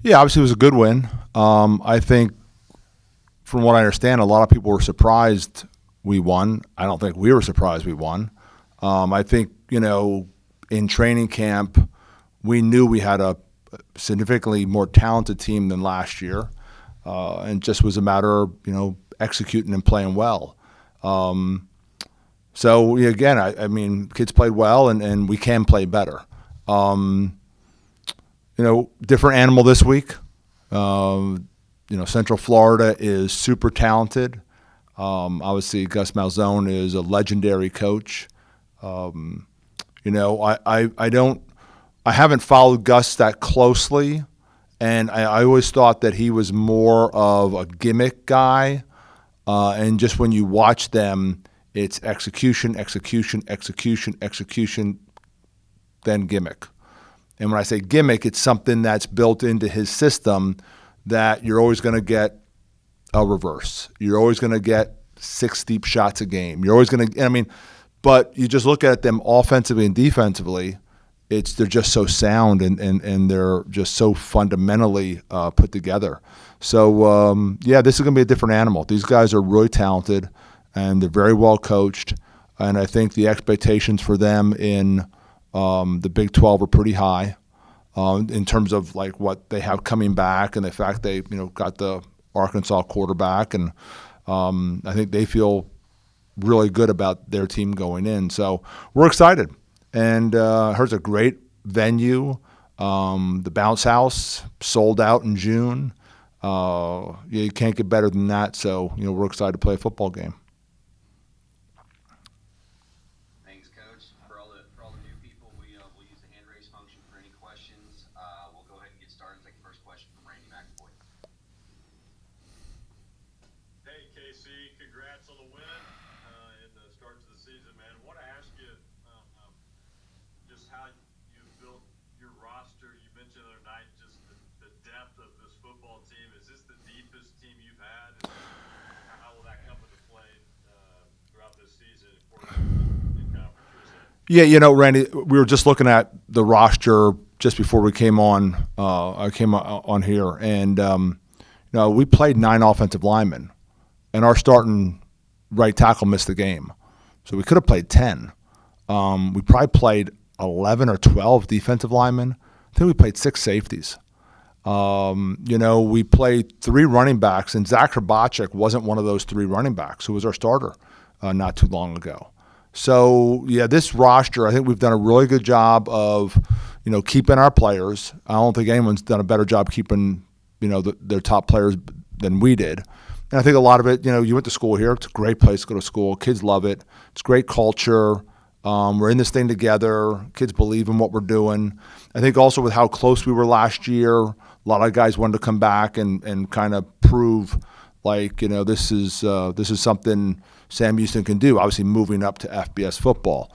Yeah, obviously it was a good win. I think, from what I understand, a lot of people were surprised we won. I don't think we were surprised we won. I think, in training camp, we knew we had a significantly more talented team than last year, and just was a matter of, executing and playing well. So, again, I mean, kids played well, and we can play better. Different animal this week. Central Florida is super talented. Obviously, Gus Malzone is a legendary coach. I haven't followed Gus that closely, and I always thought that he was more of a gimmick guy. And just when you watch them, it's execution, then gimmick. And when I say gimmick, it's something that's built into his system that you're always going to get a reverse. You're always going to get 6 deep shots a game. You're always going to, but you just look at them offensively and defensively, they're just so sound and they're just so fundamentally put together. So, this is going to be a different animal. These guys are really talented and they're very well coached. And I think the expectations for them in the Big 12 are pretty high in terms of like what they have coming back and the fact they got the Arkansas quarterback, and I think they feel really good about their team going in. So we're excited, and I heard it's a great venue. The Bounce House sold out in June. You can't get better than that. So we're excited to play a football game. Congrats on the win in the start to the season, man. I want to ask you just how you built your roster. You mentioned the other night just the depth of this football team. Is this the deepest team you've had? And how will that come into play throughout this season in conference? Yeah, Randy, we were just looking at the roster just before we came on. I came on here, and we played 9 offensive linemen. And our starting right tackle missed the game. So we could have played 10. We probably played 11 or 12 defensive linemen. I think we played 6 safeties. We played 3 running backs, and Zach Hrabacek wasn't one of those 3 running backs who was our starter not too long ago. So, this roster, I think we've done a really good job of, keeping our players. I don't think anyone's done a better job keeping, their top players than we did. And I think a lot of it, you went to school here. It's a great place to go to school. Kids love it. It's great culture. We're in this thing together. Kids believe in what we're doing. I think also with how close we were last year, a lot of guys wanted to come back and kind of prove like, this is something Sam Houston can do, obviously moving up to FBS football.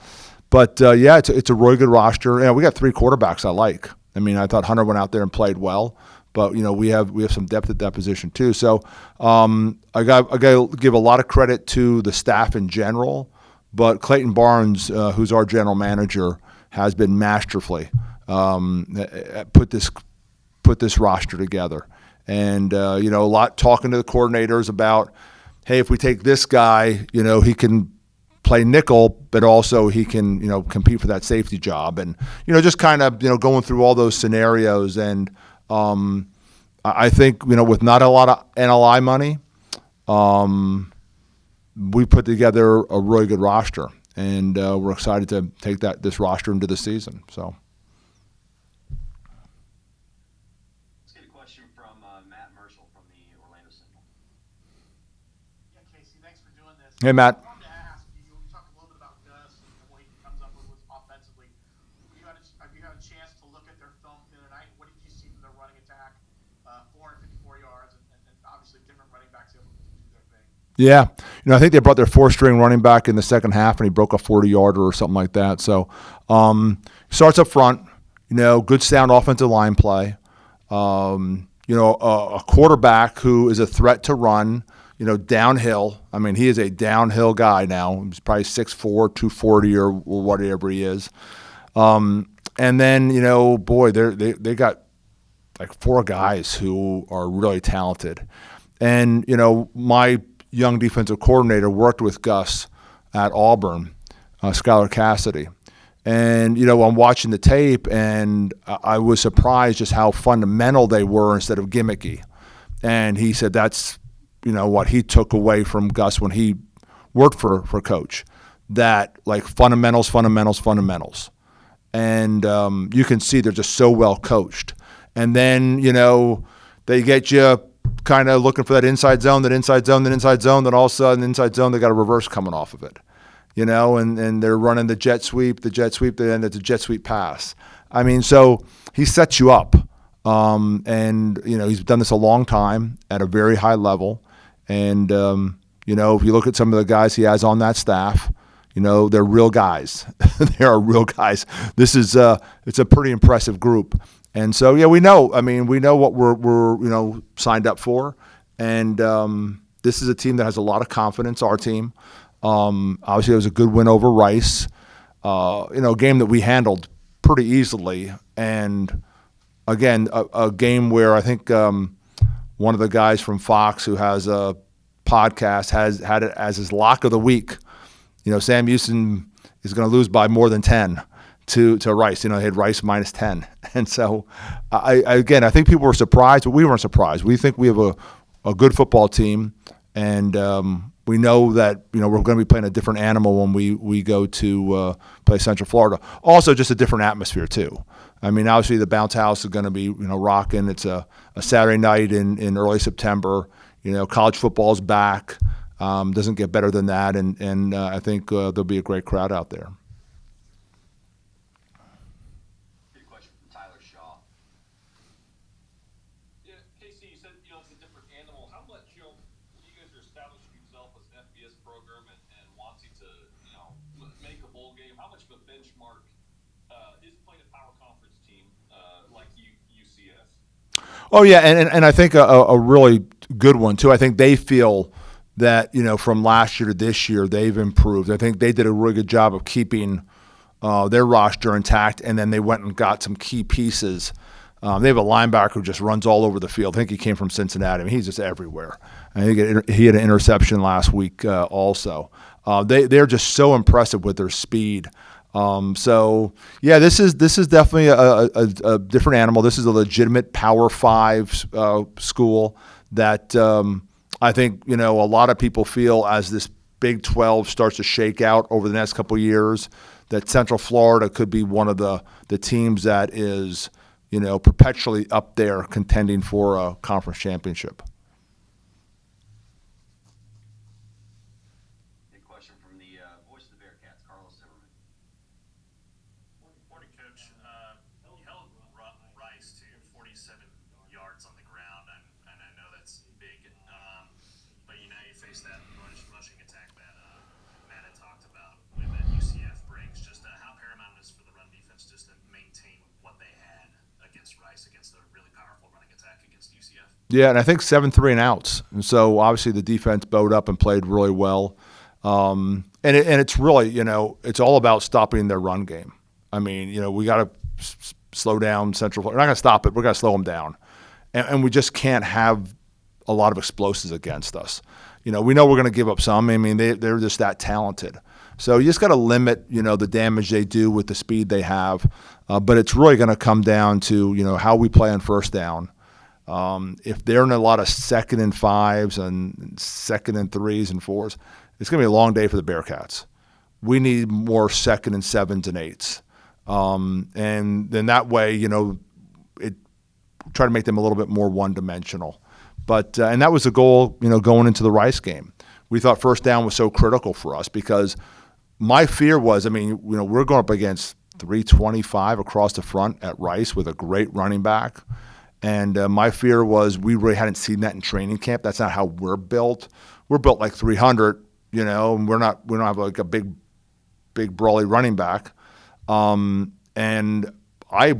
But, it's a really good roster. We got 3 quarterbacks I like. I thought Hunter went out there and played well. But we have some depth at that position too. So I got to give a lot of credit to the staff in general, but Clayton Barnes, who's our general manager, has been masterfully put this roster together. And a lot talking to the coordinators about, hey, if we take this guy, he can play nickel, but also he can compete for that safety job, and just kind of going through all those scenarios. And I think, with not a lot of NLI money, we put together a really good roster, and we're excited to take this roster into the season. So, let's get a question from Matt Marshall from the Orlando Sentinel. Yeah, Casey, thanks for doing this. Hey, Matt. I wanted to ask you talked a little bit about Gus and what he comes up with offensively. Have you had a chance to look at their film the other night? What did you see from their running attack? 454 yards, and obviously different running backs able to do their thing. Yeah. I think they brought their 4th-string running back in the second half, and he broke a 40-yarder or something like that. So starts up front, good sound offensive line play. A quarterback who is a threat to run, downhill. He is a downhill guy now. He's probably 6'4", 240 or whatever he is. And then, they got like 4 guys who are really talented. And, my young defensive coordinator worked with Gus at Auburn, Skylar Cassidy. And, I'm watching the tape, and I was surprised just how fundamental they were instead of gimmicky. And he said that's, what he took away from Gus when he worked for Coach, that like fundamentals. And you can see they're just so well coached. And then, they get you kind of looking for that inside zone, then all of a sudden, inside zone, they got a reverse coming off of it. And they're running the jet sweep, then it's a jet sweep pass. I mean, so he sets you up. And, he's done this a long time at a very high level. And, if you look at some of the guys he has on that staff, they're real guys. They are real guys. This is it's a pretty impressive group. And so, we know what we're signed up for. And this is a team that has a lot of confidence, our team. Obviously, it was a good win over Rice. A game that we handled pretty easily. And, again, a game where I think one of the guys from Fox who has a podcast has had it as his lock of the week. Sam Houston is going to lose by more than 10 to Rice. They had Rice minus 10. And so, I think people were surprised, but we weren't surprised. We think we have a good football team, and we know that we're going to be playing a different animal when we go to play Central Florida. Also, just a different atmosphere too. I mean, obviously the bounce house is going to be rocking. It's a Saturday night in early September. College football's back. Doesn't get better than that, and I think there'll be a great crowd out there. Good question from Tyler Shaw. Yeah, Casey, you said it's a different animal. How much you guys are establishing yourself as an FBS program and wanting to make a bowl game? How much of a benchmark is playing a power conference team like UCS? Oh yeah, and I think a really good one too. I think they feel that from last year to this year they've improved. I think they did a really good job of keeping their roster intact, and then they went and got some key pieces. They have a linebacker who just runs all over the field. I think he came from Cincinnati. I mean, he's just everywhere. I think he had an interception last week also. They're just so impressive with their speed. So yeah, this is definitely a different animal. This is a legitimate Power 5 school that I think a lot of people feel as this Big 12 starts to shake out over the next couple of years, that Central Florida could be one of the teams that is perpetually up there contending for a conference championship. Good question from the voice of the Bearcats, Carlos Zimmerman. Morning, Coach. You held Rice to 47 yards on the ground, and I know that's big. But you face that rushing attack that Matt had talked about that UCF brings. Just how paramount it is for the run defense just to maintain what they had against Rice, against a really powerful running attack against UCF. Yeah, and I think 7-3 and outs. And so obviously the defense bowed up and played really well. And it's really, it's all about stopping their run game. I mean, we got to slow down Central Florida. We're not going to stop it. We're going to slow them down. And we just can't have a lot of explosives against us. We know we're going to give up some. I mean, they're just that talented. So you just got to limit, the damage they do with the speed they have. But it's really going to come down to, how we play on first down. If they're in a lot of 2nd and 5s and 2nd and 3s and 4s, it's going to be a long day for the Bearcats. We need more 2nd and 7s and 8s. And then that way, try to make them a little bit more one-dimensional. But and that was the goal, going into the Rice game. We thought first down was so critical for us because my fear was, we're going up against 325 across the front at Rice with a great running back. And my fear was we really hadn't seen that in training camp. That's not how we're built. We're built like 300, and we don't have like a big brawly running back. And I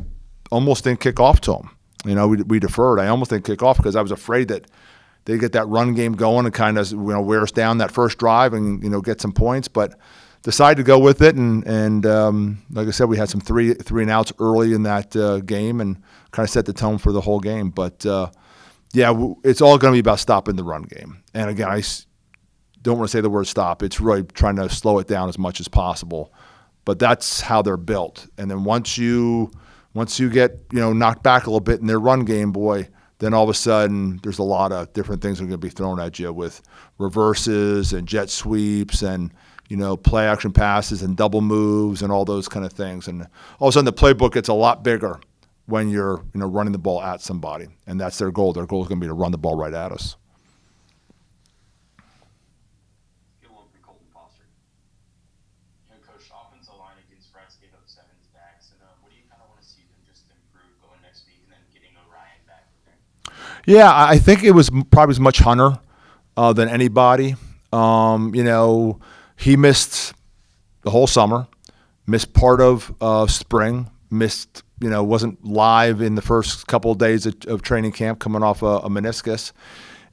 almost didn't kick off to him. We deferred. I almost didn't kick off because I was afraid that they'd get that run game going and kind of wear us down that first drive and get some points. But decided to go with it, and like I said, we had some three and outs early in that game, and kind of set the tone for the whole game. But it's all going to be about stopping the run game. And again, don't want to say the word stop. It's really trying to slow it down as much as possible. But that's how they're built. And then once you get knocked back a little bit in their run game, boy, then all of a sudden there's a lot of different things that are going to be thrown at you with reverses and jet sweeps and play action passes and double moves and all those kind of things. And all of a sudden the playbook gets a lot bigger when you're running the ball at somebody, and that's their goal. Their goal is going to be to run the ball right at us. Coach, offensive line against Rice gave up 7 sacks, and what do you kind of want to see them just improve going next week, and then getting Orion back in there? Yeah, I think it was probably as much Hunter than anybody. He missed the whole summer, missed part of spring, missed, wasn't live in the first couple of days of training camp coming off a meniscus.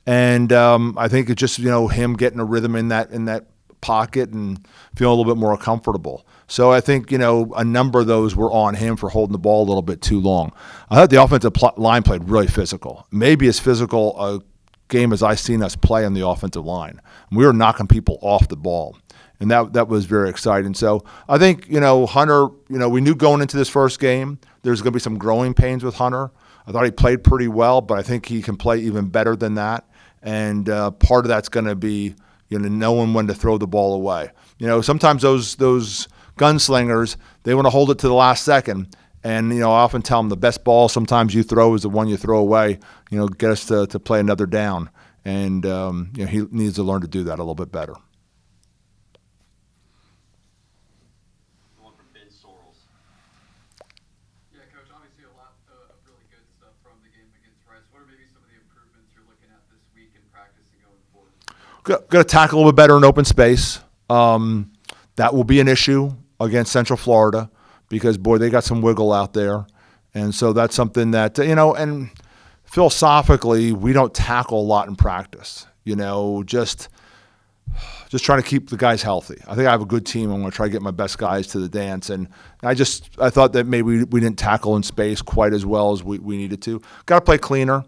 And I think it's just, him getting a rhythm in that pocket and feeling a little bit more comfortable. So I think, a number of those were on him for holding the ball a little bit too long. I thought the offensive line played really physical, maybe as physical a game as I've seen us play on the offensive line. We were knocking people off the ball, and that was very exciting. So I think, Hunter, we knew going into this first game there's going to be some growing pains with Hunter. I thought he played pretty well, but I think he can play even better than that. And part of that's going to be, knowing when to throw the ball away. Sometimes those gunslingers, they want to hold it to the last second. And, I often tell them the best ball sometimes you throw is the one you throw away, get us to play another down. And, he needs to learn to do that a little bit better. Yeah, Coach, obviously a lot of really good stuff from the game against Rice. What are maybe some of the improvements you're looking at this week in practice and going forward? Got to tackle a little bit better in open space. That will be an issue against Central Florida because, boy, they got some wiggle out there. And so that's something that, and philosophically, we don't tackle a lot in practice. Just trying to keep the guys healthy. I think I have a good team. I'm going to try to get my best guys to the dance. And I thought that maybe we didn't tackle in space quite as well as we needed to. Got to play cleaner.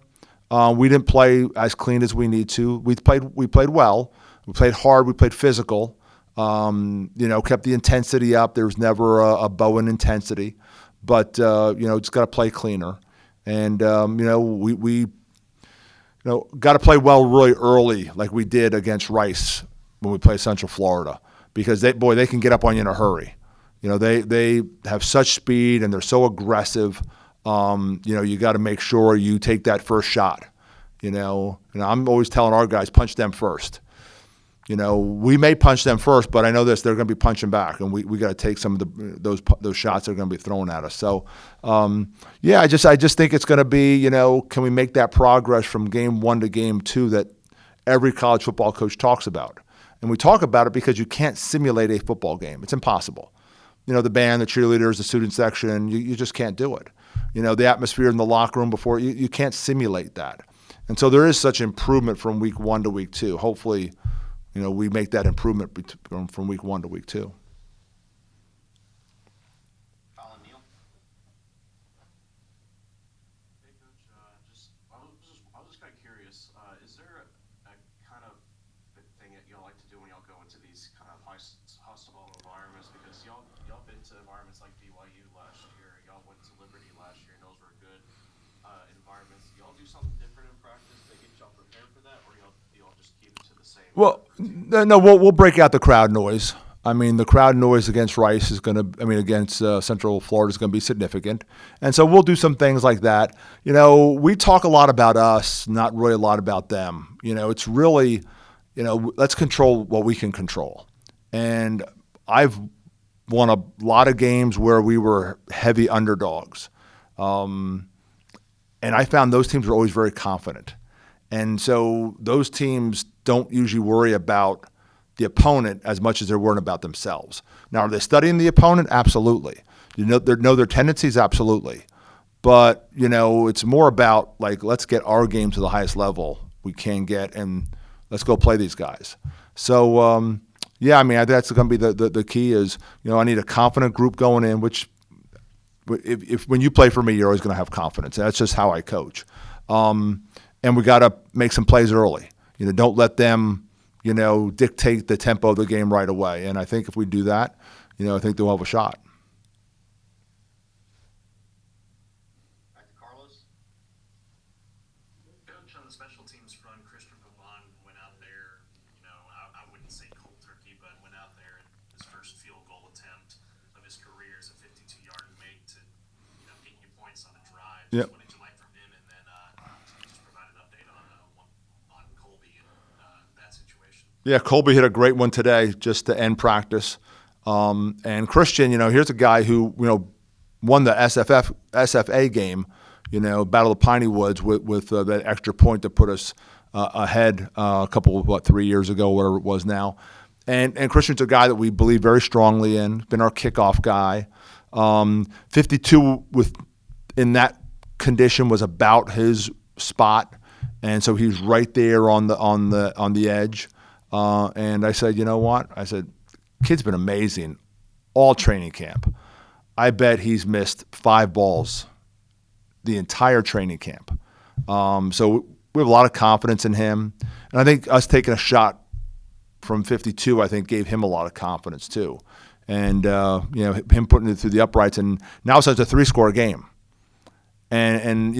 We didn't play as clean as we need to. We played well. We played hard. We played physical. Kept the intensity up. There was never a Bowen intensity. But, just got to play cleaner. And, we got to play well really early like we did against Rice when we play Central Florida because they can get up on you in a hurry. They have such speed and they're so aggressive. You got to make sure you take that first shot. I'm always telling our guys, punch them first. We may punch them first, but I know they're going to be punching back, and we got to take some of those shots that are going to be thrown at us. So, I just think it's going to be, can we make that progress from game 1 to game 2 that every college football coach talks about? And we talk about it because you can't simulate a football game. It's impossible. The band, the cheerleaders, the student section, you just can't do it. The atmosphere in the locker room before, you can't simulate that. And so there is such improvement from week 1 to week 2. Hopefully, we make that improvement from week 1 to week 2. Hey, Coach. I was just kind of curious. Is there a kind of thing that y'all like to do when y'all go into these kind of hostile environments? Because y'all been to environments like BYU last year. Y'all went to Liberty last year, and those were good environments. Do y'all do something different in practice to get y'all prepared for that, or y'all just keep it to the same? Well, no, we'll break out the crowd noise. I mean, the crowd noise against Rice against Central Florida is going to be significant. And so we'll do some things like that. We talk a lot about us, not really a lot about them. It's really, let's control what we can control. And I've won a lot of games where we were heavy underdogs. And I found those teams were always very confident. And so those teams don't usually worry about the opponent as much as they're worrying about themselves. Now, are they studying the opponent? Absolutely. They know their tendencies? Absolutely. But, it's more about, let's get our game to the highest level we can get, and let's go play these guys. So, Yeah, I mean, that's going to be the key is, I need a confident group going in, which if when you play for me, you're always going to have confidence. That's just how I coach. And we got to make some plays early. Don't let them, dictate the tempo of the game right away. And I think if we do that, I think they'll have a shot. Back to Carlos. Coach, on the special teams front, Christian Pavon went out there, I wouldn't say cold turkey, but went out there and his first field goal attempt of his career is a 52-yard make to, get you points on a drive. Yep. What did you like from him? And then just provide an update on Colby and that situation. Yeah, Colby hit a great one today just to end practice. And Christian, here's a guy who, won the SFA game, Battle of Piney Woods with that extra point to put us ahead a couple of, 3 years ago, whatever it was now. And Christian's a guy that we believe very strongly in, been our kickoff guy. 52 in that condition was about his spot. And so he's right there on the edge. And I said, you know what? I said, kid's been amazing all training camp. I bet he's missed 5 balls the entire training camp. So we have a lot of confidence in him. And I think us taking a shot from 52, I think, gave him a lot of confidence too. And, him putting it through the uprights. And now it's a 3-score game. And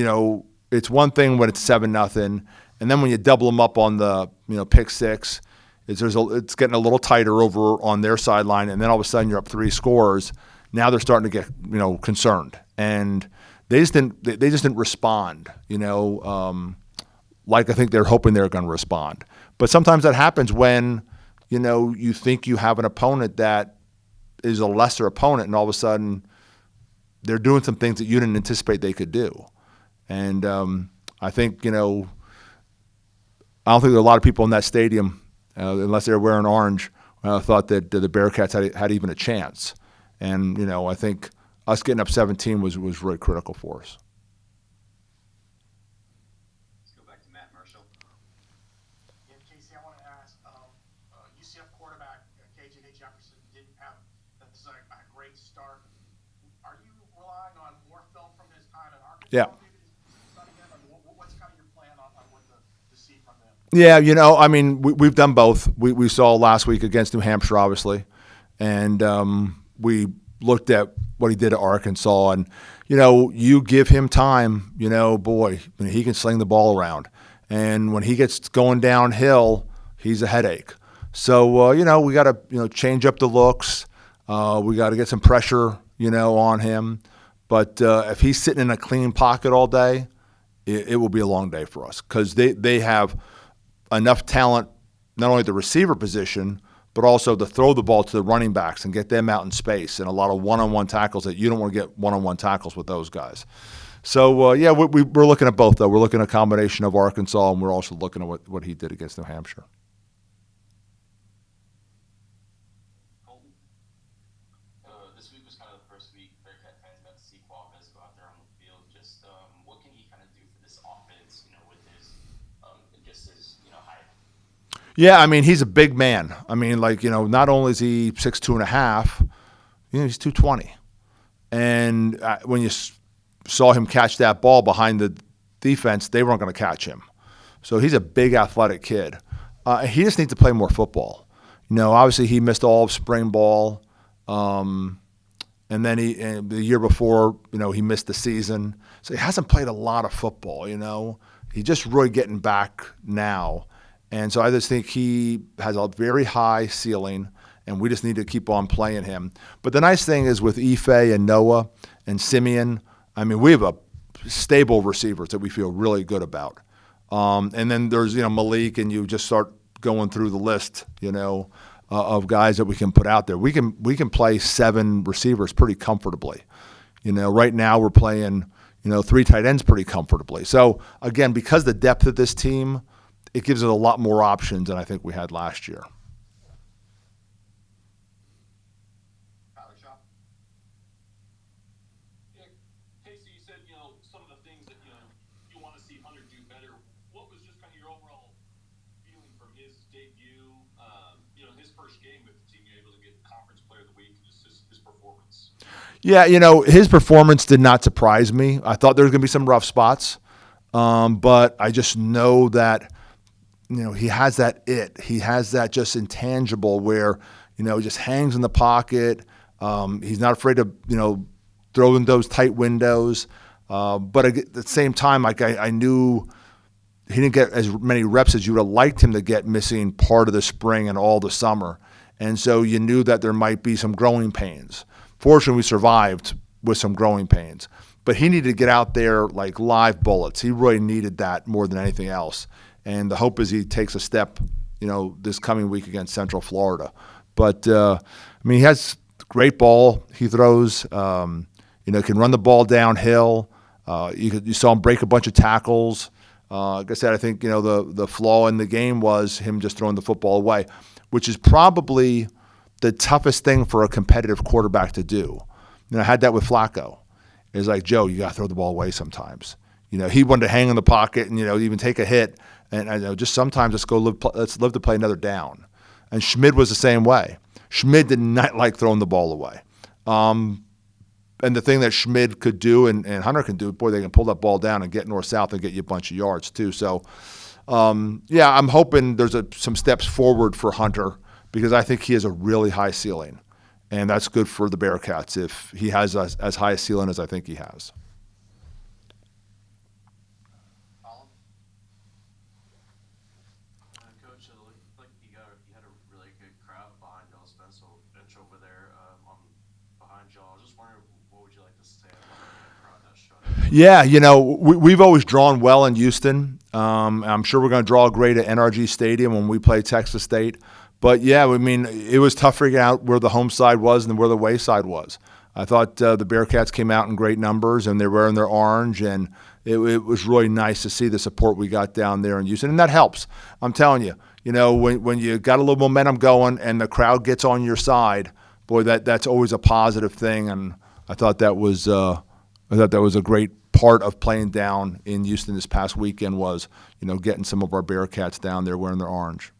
it's one thing when it's 7-0. And then when you double them up on the, pick six, it's getting a little tighter over on their sideline, and then all of a sudden you're up 3 scores. Now they're starting to get concerned, and they just didn't respond. Like I think they're hoping they're going to respond. But sometimes that happens when you think you have an opponent that is a lesser opponent, and all of a sudden they're doing some things that you didn't anticipate they could do. And I think I don't think there are a lot of people in that stadium. Unless they were wearing orange, thought that the Bearcats had even a chance. And, I think us getting up 17 was really critical for us. Let's go back to Matt Marshall. Yeah, Casey, I want to ask, UCF quarterback KJ Jefferson didn't have a great start. Are you relying on more film from his time in Arkansas? Yeah. What's kind of your plan on what to see from them? Yeah, I mean, we've done both. We saw last week against New Hampshire, obviously, and we looked at what he did at Arkansas. And, you give him time, boy, he can sling the ball around. And when he gets going downhill, he's a headache. So, we got to, change up the looks. We got to get some pressure, on him. But if he's sitting in a clean pocket all day, it will be a long day for us because they have – enough talent, not only at the receiver position, but also to throw the ball to the running backs and get them out in space, and a lot of one-on-one tackles that you don't want to get one-on-one tackles with those guys. So, we're looking at both, though. We're looking at a combination of Arkansas, and we're also looking at what he did against New Hampshire. Colton. This week was kind of the first week Bearcat fans got to see Qualvez go out there on the field. Just what can he kind of do for this offense, with his just his height? Yeah, I mean, he's a big man. I mean, not only is he 6'2.5", he's 220. And when you saw him catch that ball behind the defense, they weren't going to catch him. So he's a big athletic kid. He just needs to play more football. Obviously he missed all of spring ball. And then the year before, he missed the season. So he hasn't played a lot of football, He's just really getting back now. And so I just think he has a very high ceiling, and we just need to keep on playing him. But the nice thing is with Ife and Noah and Simeon, I mean, we have a stable receivers that we feel really good about. And then there's, Malik, and you just start going through the list, of guys that we can put out there. We can play 7 receivers pretty comfortably. Right now we're playing, 3 tight ends pretty comfortably. So, again, because the depth of this team, it gives us a lot more options than I think we had last year. Tyler Shaw. Yeah, Casey, you said, some of the things that, you want to see Hunter do better. What was just kind of your overall feeling from his debut, his first first game with the team, you're able to get Conference Player of the Week, and just his performance. Yeah, his performance did not surprise me. I thought there was going to be some rough spots, but I just know that he has that it. He has that just intangible where he just hangs in the pocket. He's not afraid to throw in those tight windows. But at the same time, like I knew he didn't get as many reps as you would have liked him to get, missing part of the spring and all the summer. And so you knew that there might be some growing pains. Fortunately, we survived with some growing pains. But he needed to get out there like live bullets. He really needed that more than anything else. And the hope is he takes a step, this coming week against Central Florida. But, he has great ball he throws. Can run the ball downhill. You saw him break a bunch of tackles. Like I said, I think, the flaw in the game was him just throwing the football away, which is probably the toughest thing for a competitive quarterback to do. I had that with Flacco. It's like, Joe, you got to throw the ball away sometimes. He wanted to hang in the pocket and, even take a hit. And just sometimes let's live to play another down. And Schmid was the same way. Schmid did not like throwing the ball away. And the thing that Schmid could do and Hunter can do, boy, they can pull that ball down and get north-south and get you a bunch of yards too. So, I'm hoping there's some steps forward for Hunter because I think he has a really high ceiling. And that's good for the Bearcats if he has as high a ceiling as I think he has. Coach, it looked like you had a really good crowd behind y'all's bench over there behind y'all. I was just wondering, what would you like to say about the crowd that showed up? Yeah, we've always drawn well in Houston. I'm sure we're going to draw great at NRG Stadium when we play Texas State. But, yeah, it was tough figuring out where the home side was and where the away side was. I thought the Bearcats came out in great numbers, and they were wearing their orange, and it was really nice to see the support we got down there in Houston, and that helps. I'm telling you, when you got a little momentum going and the crowd gets on your side, boy, that's always a positive thing, and I thought that was a great part of playing down in Houston this past weekend was, getting some of our Bearcats down there wearing their orange.